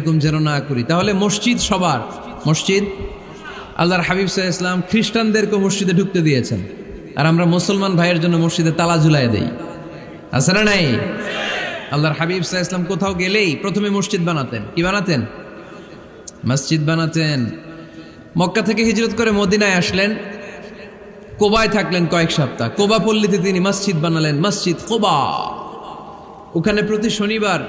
এরকম যেন না করি। তাহলে মসজিদ সবার, মসজিদ আল্লাহর হাবিব সাল্লাল্লাহু আলাইহি ওয়াসাল্লাম খ্রিস্টানদেরকে মসজিদে ঢুকতে দিয়েছেন, আর আমরা মুসলমান ভাইয়ের জন্য মসজিদে তালা ঝুলাই দেই, আছে না নাই? আল্লাহর হাবিব সাল্লাল্লাহু আলাইহি ওয়াসাল্লাম কোথাও গেলেই প্রথমে মসজিদ বানাতেন। কি বানাতেন? মসজিদ বানাতেন। মক্কা থেকে হিজরত করে মদিনায় আসলেন, কোবায় থাকলেন কয়েক সপ্তাহ। কোবা পল্লীতে তিনি মসজিদ বানালেন, মসজিদ কোবা। ওখানে প্রতি শনিবার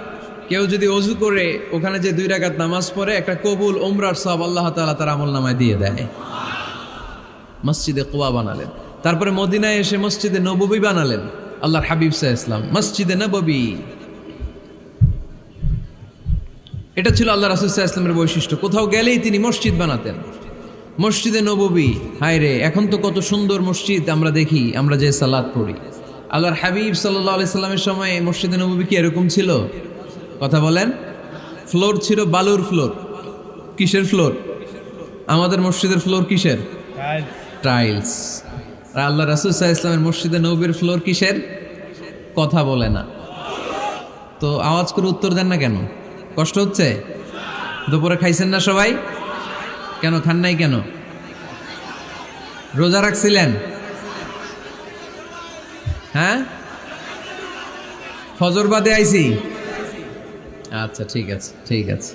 কেউ যদি অজু করে ওখানে যে 2 রাকাত নামাজ পড়ে, একটা কবুল উমরার সওয়াব আল্লাহ তাআলা তার আমলনামায় দিয়ে দেয়। মসজিদে কোবা বানালেন। তারপরে মদিনায় এসে মসজিদে নববী বানালেন আল্লাহর হাবিব সাল্লাল্লাহু আলাইহি ওয়াসাল্লাম, মসজিদে নববী। এটা ছিল আল্লাহ রাসূল সাল্লাল্লাহু আলাইহি ওয়াসাল্লামের বৈশিষ্ট্য। কোথাও গেলেই তিনি মসজিদ বানাতেন। মসজিদে নববী, হায় রে, এখন তো কত সুন্দর মসজিদ আমরা দেখি, আমরা যে সালাত পড়ি। আল্লাহর হাবিব সাল্লাল্লাহু আলাইহি সাল্লামের সময় মসজিদে নববী কি এরকম ছিল? কথা বলেন। ফ্লোর ছিল বালুর ফ্লোর। কিসের ফ্লোর? আমাদের মসজিদের ফ্লোর কিসের? টাইলস। আর আল্লাহ রাসূল সাল্লাল্লাহু আলাইহি ওয়াসাল্লামের মসজিদে নববীর ফ্লোর কিসের? কথা বলে না তো আওয়াজ করে উত্তর দেন না কেন? কষ্ট হচ্ছে? দুপুরে খাইছেন না সবাই? কেন খান নাই কেন? রোজা রাখছিলেন? হ্যাঁ, ফজর বাদে আইছি। আচ্ছা ঠিক আছে, ঠিক আছে।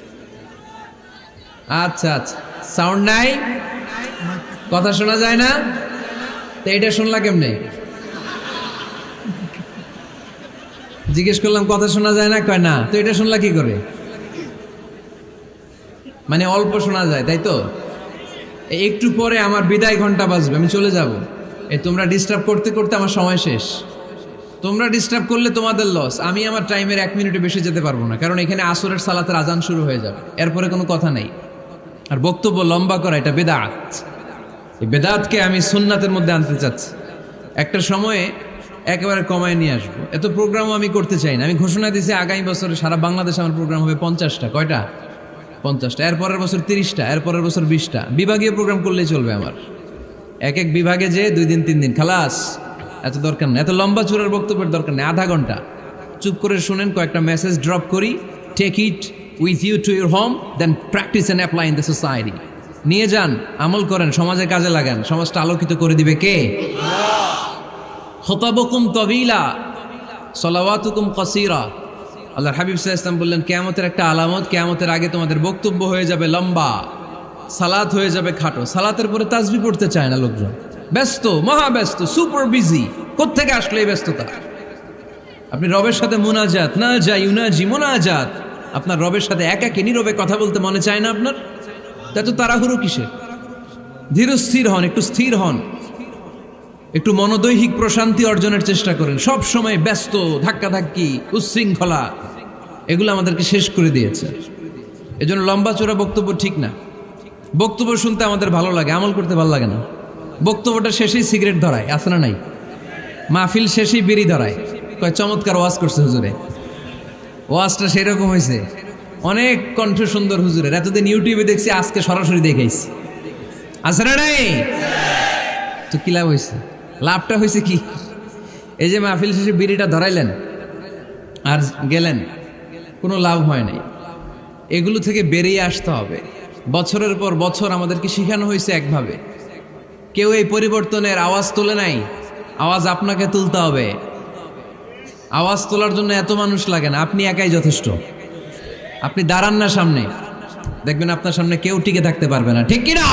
আচ্ছা আচ্ছা, সাউন্ড নাই, কথা শোনা যায় না? তো এটা শুনলা কেমনে? জিজ্ঞেস করলাম কথা শোনা যায় না, কয় না। তো এটা শুনলা কি করে? মানে অল্প শোনা যায়, তাই তো? একটু পরে আমার বিদায় ঘন্টা বাজবে, আমি চলে যাব। তোমরা ডিস্টার্ব করতে করতে আমার সময় শেষ। তোমরা ডিস্টার্ব করলে তোমাদের লস। আমি আমার টাইমের 1 মিনিটে বেশি যেতে পারবো না, কারণ এখানে আসরের সালাতের আজান শুরু হয়ে যাবে, এরপরে কোনো কথা নেই। আর বক্তব্য লম্বা করা এটা বেদাত। এই বেদাতকে আমি সুন্নাতের মধ্যে আনতে চাচ্ছি। একটা সময়ে একেবারে কমায় নিয়ে আসবো। এত প্রোগ্রামও আমি করতে চাই না। আমি ঘোষণা দিয়েছি আগামী বছরে সারা বাংলাদেশে আমার প্রোগ্রাম হবে 50টা। কয়টা? 50টা। এরপরের বছর 30টা, এরপরের বছর 20টা। বিভাগীয় প্রোগ্রাম করলেই চলবে আমার। এক এক বিভাগে যে 2 দিন 3 দিন খালাস। এত দরকার নেই, এত লম্বা চূড়ার বক্তব্যের দরকার নেই। আধা ঘন্টা চুপ করে শুনেন, কয়েকটা মেসেজ ড্রপ করি, take it with you to your home, then practice and apply in the society. নিয়ে যান, আমল করেন, সমাজে কাজে লাগান। সমাজটা আলোকিত করে দিবে কে? খুতাবুকুম তাবিলা সালাওয়াতুকুম কাসীরা। আল্লাহর হাবিব সাল্লাল্লাহু আলাইহি ওয়াসাল্লাম বললেন, কিয়ামতের একটা আলামত, কিয়ামতের আগে তোমাদের বক্তব্য হয়ে যাবে লম্বা, সালাত হয়ে যাবে খাটো। সালাতের পরে তাসবিহ পড়তে চায় না লোকজন, ব্যস্ত, মহা ব্যস্ত, সুপার বিজি। কোত্থেকে আসলে এই ব্যস্ততা? আপনি রবের সাথে মুনাজাত, না যাই ইউনাজি মুনাজাত, আপনার রবের সাথে একাকী নীরবে কথা বলতে মনে চায় না আপনার? এত তাড়াহুড়ো কিসের? ধীর স্থির হন, একটু স্থির হন, একটু মনোদৈহিক প্রশান্তি অর্জনের চেষ্টা করেন। সব সময় ব্যস্ত, ধাক্কাধাক্কি, উচ্ছৃঙ্খলা, এগুলো আমাদেরকে শেষ করে দিয়েছে। এজন্য লম্বা চোরা বক্তব্য ঠিক না। বক্তব্য শুনতে আমাদের ভালো লাগে, আমল করতে ভালো লাগে না। বক্তব্যটা শেষেই সিগারেট ধরায়, আছে না নাই? মাহফিল শেষেই বিড়ি ধরায়, কয় চমৎকার ওয়াজ করছে হুজুরে। ওয়াজটা সেরকম হয়েছে, অনেক কণ্ঠ সুন্দর হুজুরের। এতদিন ইউটিউবে দেখছি, আজকে সরাসরি দেখাইছি, আছে না নাই? তো কি লাভ হয়েছে? লাভটা হয়েছে কি? এই যে মাহফিল শেষে বিড়িটা ধরাইলেন আর গেলেন, কোনো লাভ হয় নাই। এগুলো থেকে বেরিয়ে আসতে হবে। বছরের পর বছর আমাদেরকে শেখানো হয়েছে একভাবে। কেউ এই পরিবর্তনের আওয়াজ তোলে নাই। আওয়াজ আপনাকে তুলতে হবে। আওয়াজ তোলার জন্য এত মানুষ লাগে না, আপনি একাই যথেষ্ট। আপনি দাঁড়ান না সামনে, দেখবেন আপনার সামনে কেউ টিকে থাকতে পারবে না, ঠিক কিনা?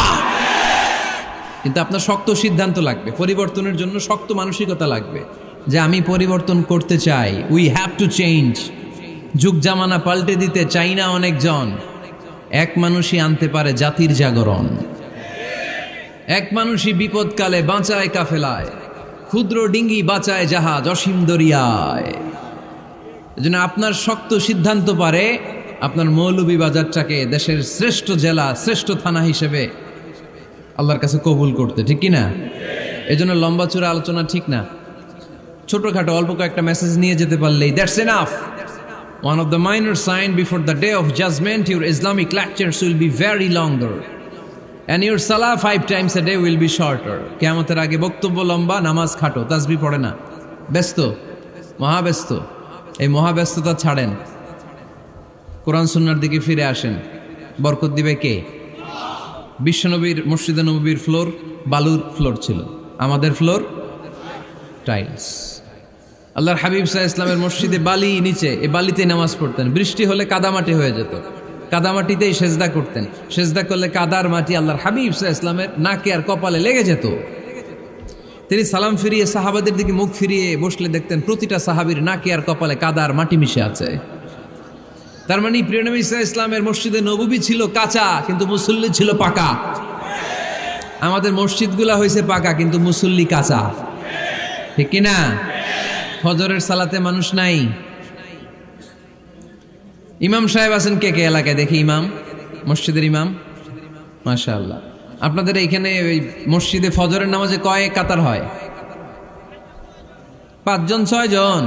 কিন্তু আপনার শক্ত সিদ্ধান্ত লাগবে, পরিবর্তনের জন্য শক্ত মানসিকতা লাগবে, যে আমি পরিবর্তন করতে চাই। We have to change. যুগ জামানা পাল্টে দিতে চাই না অনেকজন। এক মানুষই আনতে পারে জাতির জাগরণ। এক মানুষই বিপদকালে বাঁচায় কাফেলায়, ক্ষুদ্র ডিঙ্গি বাঁচায় জাহাজ অসীম দরিয়ায়। এজন্য আপনার শক্ত সিদ্ধান্ত পারে আপনার মৌলভীবাজারটাকে দেশের শ্রেষ্ঠ জেলা, শ্রেষ্ঠ থানা হিসেবে আল্লাহর কাছে কবুল করতে, ঠিক কিনা? এজন্য লম্বা চূড়া আলোচনা ঠিক না। ছোটখাটো অল্প কয়েকটা মেসেজ নিয়ে যেতে পারলেই that's enough. One of the minor sign before the day of judgment, your Islamic lectures will be very longer and your salah 5 times a day will be shorter. কিয়ামতের আগে বক্তব্য লম্বা, নামাজ খাটো, তাসবিহ পড়ে না, ব্যস্ত, মহাব্যস্ত। এই মহাব্যস্ততা ছাড়েন। কোরআন সুন্নাহর দিকে ফিরে আসেন, বরকত দিবে কে? বিশ্বনবীর মসজিদে নববীর ফ্লোর বালুর ফ্লোর ছিল, আমাদের ফ্লোর টাইলস। আল্লাহর হাবিব সাল্লাল্লাহু আলাইহি ওয়াসাল্লামের মসজিদে বালি নিচে, এই বালিতেই নামাজ পড়তেন। বৃষ্টি হলে কাদামাটি হয়ে যেত, কাদামাটিতেই সেজদা করতেন। সেজদা করলে কাদার মাটি আল্লাহর হাবিব সাল্লাল্লাহু আলাইহি ওয়াসাল্লামের নাকে আর কপালে লেগে যেত। তিনি সালাম ফিরিয়ে সাহাবাদের দিকে মুখ ফিরিয়ে বসলে দেখতেন প্রতিটা সাহাবীর নাকে আর কপালে কাদার মাটি মিশে আছে। তার মানে প্রিয় নবী সাল্লাল্লাহু আলাইহি ওয়াসাল্লামের মসজিদে নববী ছিল কাঁচা, কিন্তু মুসল্লি ছিল পাকা। আমাদের মসজিদগুলা হয়েছে পাকা, কিন্তু মুসল্লি কাঁচা, ঠিক কিনা? ফজরের সালাতে মানুষ নাই। ইমাম সাহেব আছেন কে কে এলাকায়? দেখি ইমাম, মসজিদের ইমাম, মাশাআল্লাহ। আপনাদের এইখানে ওই মসজিদে ফজরের নামাজে কয় কাতার হয়? 5 জন 6 জন?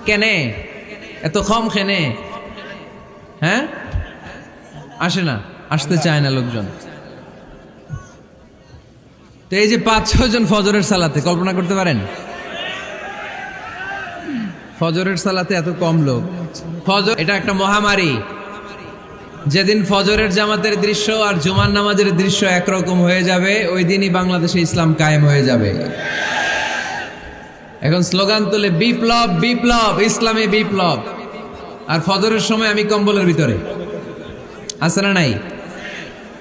কেনে এত কম? কেনে? হ্যাঁ, আসে না, আসতে চায় না লোকজন। তো এই যে 5-6 জন ফজরের সালাতে, কল্পনা করতে পারেন ফজরের সালাতে এত কম লোক? ফজর এটা একটা মহামারী। যেদিন ফজরের জামাতের দৃশ্য আর জুমার নামাজের দৃশ্য একরকম হয়ে যাবে, ওই দিনই বাংলাদেশে ইসলাম কায়েম হয়ে যাবে। এখন স্লোগান তুলে বিপ্লব বিপ্লব, ইসলামী বিপ্লব। আর ফজরের সময় আমি কম্বলের ভিতরে, আছে না নাই?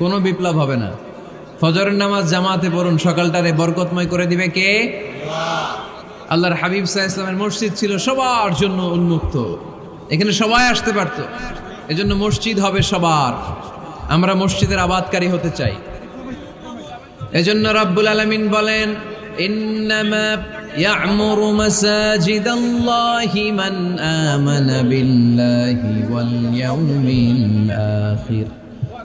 কোনো বিপ্লব হবে না। ফজরের নামাজ জামাতে পড়ুন, সকালটারে বরকতময় করে দিবে কে? আল্লাহর হাবিব সাল্লাল্লাহু আলাইহি ওয়াসাল্লামের মসজিদ ছিল সবার জন্য উন্মুক্ত, এখানে সবাই আসতে পারতো। এজন্য মসজিদ হবে সবার। আমরা মসজিদের আবাদকারী হতে চাই। এজন্য রাব্বুল আলামিন বলেন, ইন্নামা ইয়া'মুরু মাসাজিদাল্লাহি মান আমানা বিল্লাহি ওয়াল ইয়াউমিল আখির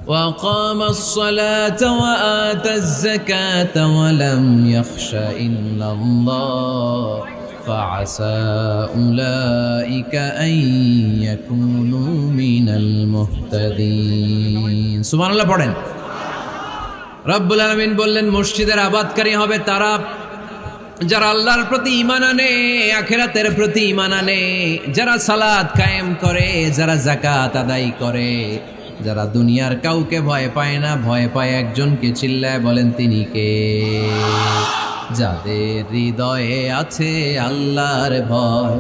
ওয়া কামাস সালাতা ওয়া আতাজ যাকাতা ওয়া লাম ইয়াখশা ইল্লাল্লাহ ফাআসা উলাইকা আন ইয়াকুনু মিনাল মুহতাদিন। সুবহানাল্লাহ পড়েন। রব্বুল আলামিন বললেন মসজিদের আবাদকারী হবে তারা যারা আল্লাহর প্রতি ঈমান আনে, আখিরাতের প্রতি ঈমান আনে, যারা সালাত কায়েম করে, যারা যাকাত আদায় করে, যারা দুনিয়ার কাউকে ভয় পায় না, ভয় পায় একজনকে। চিল্লায় বলেন তিনি কে? যাদের হৃদয়ে আছে আল্লাহর ভয়,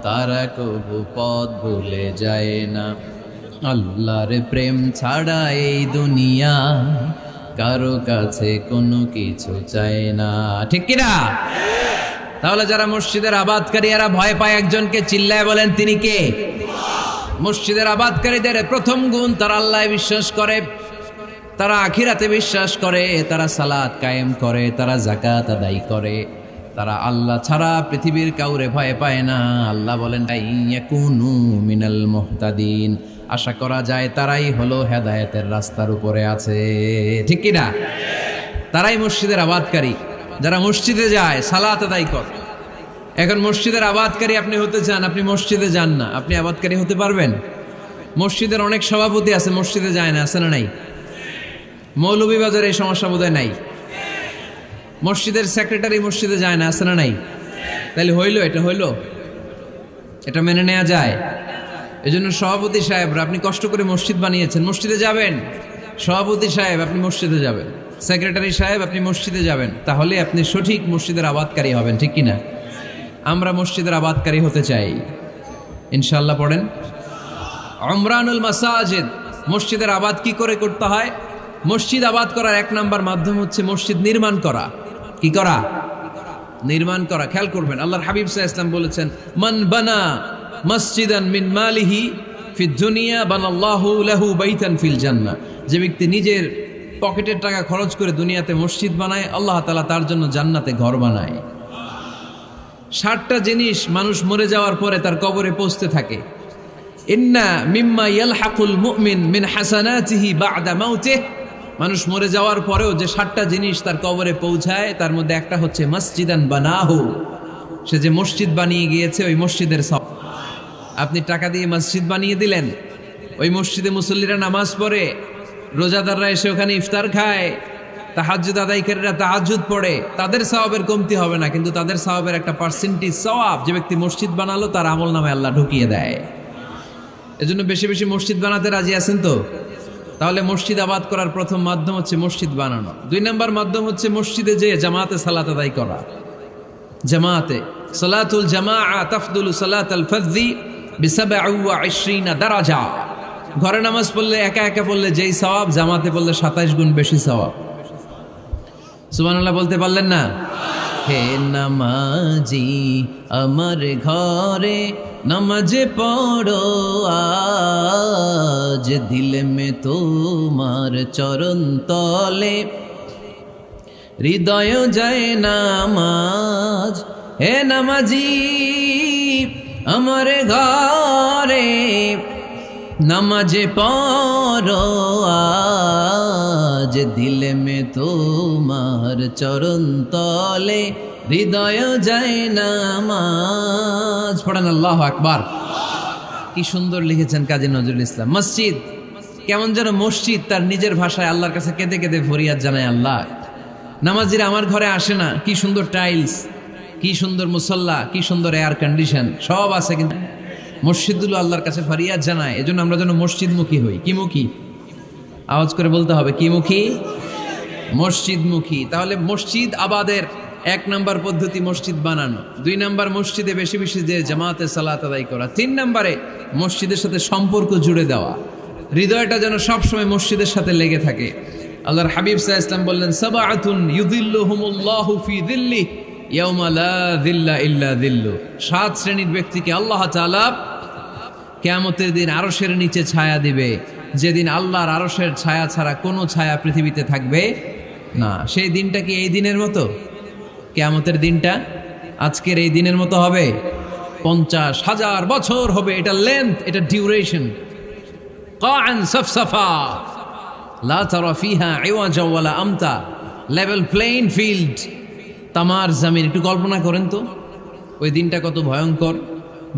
তারা কবু পথ ভুলে যায় না। আল্লাহর প্রেম ছাড়া এই দুনিয়া কারো কাছে কোনো কিছু চায় না, ঠিক কিনা? তাহলে যারা মসজিদের আবাদকারী এরা ভয় পায় একজনকে, চিল্লায় বলেন তিনি কে? মসজিদের আবাদকারীদের প্রথম গুণ, তারা আল্লাহ বিশ্বাস করে, তারা আখিরাতে বিশ্বাস করে, তারা সালাত কায়েম করে, তারা যাকাত আদায় করে, তারা আল্লাহ ছাড়া পৃথিবীর কাউরে ভয় পায় না। আল্লাহ বলেন ইয়াকুনু মিনাল মুহতাদিন, আশা করা যায় তারাই হলো হেদায়েতের রাস্তার উপরে আছে, ঠিক কি না? তারাই মসজিদের আবাদকারী, যারা মসজিদে যায়, সালাত আদায় করে। এখন মসজিদের আবাদকারী আপনি হতে চান, আপনি মসজিদে যান না, আপনি আবাদকারী হতে পারবেন? মসজিদের অনেক সভাপতি আছে মসজিদে যায় না, আছে না নাই? মৌলভীবাজারে এই সমস্যা বোধহয় নাই। মসজিদের সেক্রেটারি মসজিদে যায় না, আছে না নাই? তাহলে হইল, এটা হইল, এটা মেনে নেওয়া যায়? এজন্য সভাপতি সাহেবরা, আপনি কষ্ট করে মসজিদ বানিয়েছেন, মসজিদে যাবেন। সভাপতি সাহেব আপনি মসজিদে যাবেন, সেক্রেটারি সাহেব আপনি মসজিদে যাবেন, তাহলে আপনি সঠিক মসজিদের আবাদকারী হবেন, ঠিক কিনা? আমরা মসজিদের আবাদকারী হতে চাই ইনশাআল্লাহ। পড়েন উমরানুল মাসাজিদ। মসজিদের আবাদ কি করে করতে হয়? মসজিদ আবাদ করার 1 নাম্বার মাধ্যম হচ্ছে মসজিদ নির্মাণ করা। কি করা? নির্মাণ করা। খেয়াল করবেন, আল্লাহর হাবিব সাল্লাল্লাহু আলাইহি ওয়াসাল্লাম বলেছেন, মান বানা মসজিদান মিন মালিহি ফিদ দুনিয়া বানাল্লাহু লাহু বাইতান ফিল জান্নাহ। যে ব্যক্তি নিজের পকেটের টাকা খরচ করে দুনিয়াতে মসজিদ বানায়, আল্লাহ তাআলা তার জন্য জান্নাতে ঘর বানায়। 60টা জিনিস মানুষ মরে যাওয়ার পরে তার কবরে পৌঁছতে থাকে। ইন্না মিম্মা ইয়ালহাকুল মুমিন মিন হাসানাতিহি বা'দা মাউতিহি। মানুষ মরে যাওয়ার পরেও যে 60টা জিনিস তার কবরে পৌঁছায়, তার মধ্যে একটা হচ্ছে মসজিদান বানাহু। সে যে মসজিদ বানিয়ে গিয়েছে, ওই মসজিদের সওয়াব। আপনি টাকা দিয়ে মসজিদ বানিয়ে দিলেন, ওই মসজিদে মুসল্লিরা নামাজ পড়ে, রোজাদাররা এসে ওখানে ইফতার খায়, তাহাজ্জুদ আদায়কারীরা তাহাজ্জুদ পড়ে, তাদের সওয়াবের কমতি হবে না, কিন্তু তাদের সওয়াবের একটা পার্সেন্টেজ সওয়াব যে ব্যক্তি মসজিদ বানালো তার আমলনামায় আল্লাহ ঢুকিয়ে দেয়। এজন্য বেশি বেশি মসজিদ বানাতে রাজি আছেন তো? তাহলে মসজিদ আবাদ করার প্রথম মাধ্যম হচ্ছে মসজিদ বানানো। 2 নম্বর মাধ্যম হচ্ছে মসজিদে যেয়ে জামাতে সালাত আদায় করা। জামাতে সালাতুল জামাআ তাফদুলু সালাতাল ফাযযি বি27 দারাজা। ঘরে নামাজ পড়লে একা একা পড়লে যেই সওয়াব, জামাতে পড়লে 27 গুণ বেশি সওয়াব। সুবহানাল্লাহ বলতে পারলেন না? হে নামাজি আমার ঘরে নামাজে পড়ো আজ, দিল মে তোমার চরণ তলে হৃদয় যায় নামাজ। হে নামাজি আমার ঘরে নামাজে পড়ো আজ, দিল মে তোমার চরণ তলে হৃদয় যায় নামাজ। পড়েন আল্লাহু আকবার। কি সুন্দর লিখেছেন কাজী নজরুল ইসলাম। মসজিদ কেমন যেন মসজিদ তার নিজের ভাষায় আল্লাহর কাছে কেঁদে কেঁদে ফরিয়াদ জানায়, আল্লাহ নামাজিরা আমার ঘরে আসে না, কি সুন্দর টাইলস, কি সুন্দর মুসল্লা, কি সুন্দর এয়ার কন্ডিশন সব আছে, কিন্তু মসজিদগুলো আল্লাহর কাছে ফরিয়াদ জানায়। এজন্য আমরা যেন মসজিদমুখী হই। কি মুখী? আওয়াজ করে বলতে হবে, কি মুখী? মসজিদমুখী। তাহলে মসজিদ আবাদের 1 নম্বর পদ্ধতি মসজিদ বানানো। 2 নম্বর মসজিদে বেশি বেশি যে জামাতে সালাত আদায় করা। 3 নম্বরে মসজিদের সাথে সম্পর্ক জুড়ে দেওয়া, হৃদয়টা যেন সবসময় মসজিদের সাথে লেগে থাকে। আল্লাহর হাবিব সাল্লাল্লাহু আলাইহি ওয়াসাল্লাম বললেন, সাবআতুন ইউযিল্লুহুমুল্লাহু ফি যিল্লিহি ইয়াওমা লা যিল্লা ইল্লা যিল্লু। 7 শ্রেণীর ব্যক্তিকে আল্লাহ তাআলা কিয়ামতের দিন আরশের নিচে ছায়া দিবে, যেদিন আল্লাহর আরশের ছায়া ছাড়া কোনো ছায়া পৃথিবীতে থাকবে না। সেই দিনটা কি এই দিনের মতো? কিয়ামতের দিনটা আজকের এই দিনের মতো হবে? 50,000 বছর হবে। এটা লেন্থ, এটা ডিউরেশন। কাআন সাফসাফা লা তারা ফিহা ইওয়াজা ওয়ালা আমতা, লেভেল প্লেইং ফিল্ড, তামার জমিন। একটু কল্পনা করেন তো ওই দিনটা কত ভয়ঙ্কর।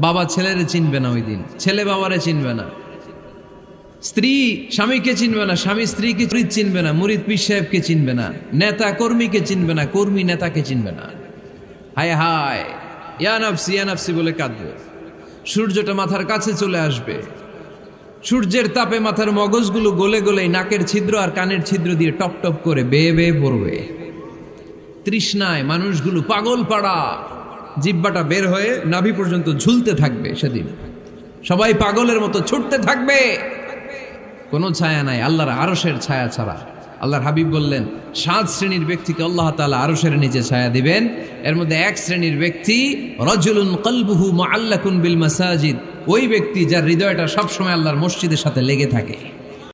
বাবা ছেলেরে চিনবে না ওই দিন, ছেলে বাবারে চিনবে না, স্ত্রী স্বামীকে চিনবে না, স্বামী স্ত্রীকে চিনবে না, মুরিদ পীর সাহেবকে চিনবে না, নেতা কর্মীকে চিনবে না, কর্মী নেতাকে চিনবে না। হায় হায়, ইয়া নাফসি বলে কাঁদবে। সূর্যটা মাথার কাছে চলে আসবে, সূর্যের তাপে মাথার মগজগুলো গলে গলে নাকের ছিদ্র আর কানের ছিদ্র দিয়ে টপ টপ করে বেয়ে বেয়ে পড়বে। তৃষ্ণায় মানুষগুলো পাগল পাড়া, জিহ্বাটা বের হয়ে নাভি পর্যন্ত ঝুলতে থাকবে। সেদিন সবাই পাগলের মতো ছুটতে থাকবে, কোনো ছায়া নাই আল্লাহর আরশের ছায়া ছাড়া। আল্লাহর হাবিব বললেন 7 শ্রেণীর ব্যক্তিকে আল্লাহ তাআলা আরশের নিচে ছায়া দিবেন। এর মধ্যে 1 শ্রেণীর ব্যক্তি রাজুলুন কলবুহু মুআল্লাকুন বিল মাসাজিদ, ওই ব্যক্তি যার হৃদয়টা সবসময় আল্লাহর মসজিদের সাথে লেগে থাকে।